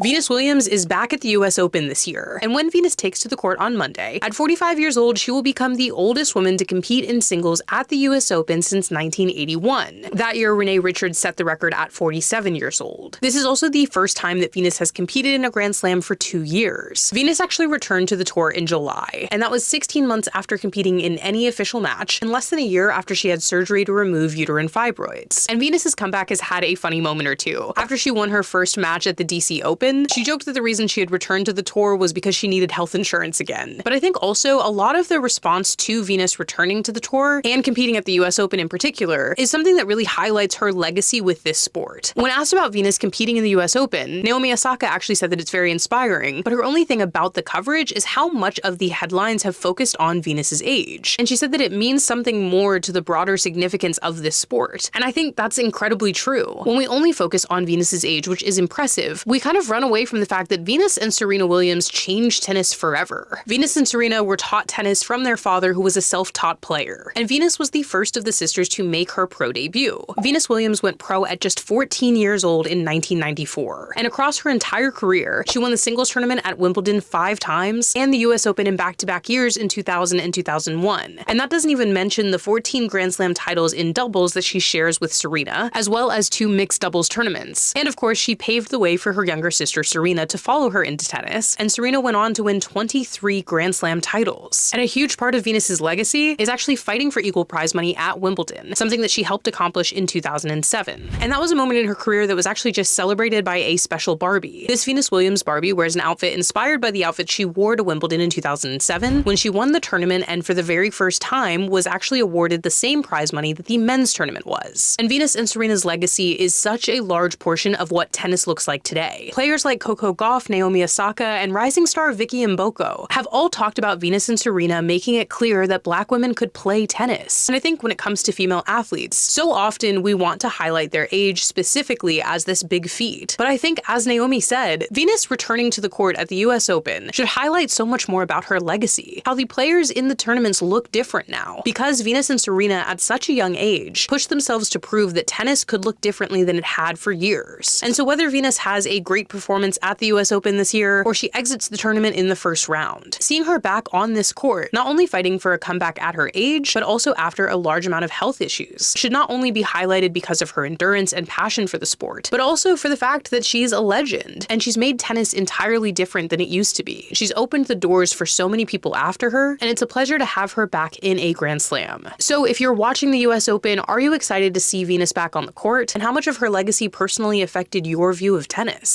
Venus Williams is back at the US Open this year, and when Venus takes to the court on Monday, at 45 years old, she will become the oldest woman to compete in singles at the US Open since 1981. That year, Renee Richards set the record at 47 years old. This is also the first time that Venus has competed in a Grand Slam for 2 years. Venus actually returned to the tour in July, and that was 16 months after competing in any official match, and less than a year after she had surgery to remove uterine fibroids. And Venus's comeback has had a funny moment or two. After she won her first match at the DC Open, she joked that the reason she had returned to the tour was because she needed health insurance again. But I think also a lot of the response to Venus returning to the tour, and competing at the US Open in particular, is something that really highlights her legacy with this sport. When asked about Venus competing in the US Open, Naomi Osaka actually said that it's very inspiring, but her only thing about the coverage is how much of the headlines have focused on Venus's age. And she said that it means something more to the broader significance of this sport. And I think that's incredibly true. When we only focus on Venus's age, which is impressive, we kind of run away from the fact that Venus and Serena Williams changed tennis forever. Venus and Serena were taught tennis from their father, who was a self-taught player. And Venus was the first of the sisters to make her pro debut. Venus Williams went pro at just 14 years old in 1994. And across her entire career, she won the singles tournament at Wimbledon 5 times and the US Open in back-to-back years in 2000 and 2001. And that doesn't even mention the 14 Grand Slam titles in doubles that she shares with Serena, as well as 2 mixed doubles tournaments. And of course, she paved the way for her younger sister Serena to follow her into tennis, and Serena went on to win 23 Grand Slam titles. And a huge part of Venus's legacy is actually fighting for equal prize money at Wimbledon, something that she helped accomplish in 2007. And that was a moment in her career that was actually just celebrated by a special Barbie. This Venus Williams Barbie wears an outfit inspired by the outfit she wore to Wimbledon in 2007 when she won the tournament, and for the very first time was actually awarded the same prize money that the men's tournament was. And Venus and Serena's legacy is such a large portion of what tennis looks like today. Players like Coco Gauff, Naomi Osaka, and rising star Vicky Mboko have all talked about Venus and Serena making it clear that Black women could play tennis. And I think when it comes to female athletes, so often we want to highlight their age specifically as this big feat. But I think, as Naomi said, Venus returning to the court at the US Open should highlight so much more about her legacy, how the players in the tournaments look different now, because Venus and Serena at such a young age pushed themselves to prove that tennis could look differently than it had for years. And so whether Venus has a great performance at the US Open this year, or she exits the tournament in the first round, seeing her back on this court, not only fighting for a comeback at her age, but also after a large amount of health issues, should not only be highlighted because of her endurance and passion for the sport, but also for the fact that she's a legend, and she's made tennis entirely different than it used to be. She's opened the doors for so many people after her, and it's a pleasure to have her back in a Grand Slam. So if you're watching the US Open, are you excited to see Venus back on the court, and how much of her legacy personally affected your view of tennis?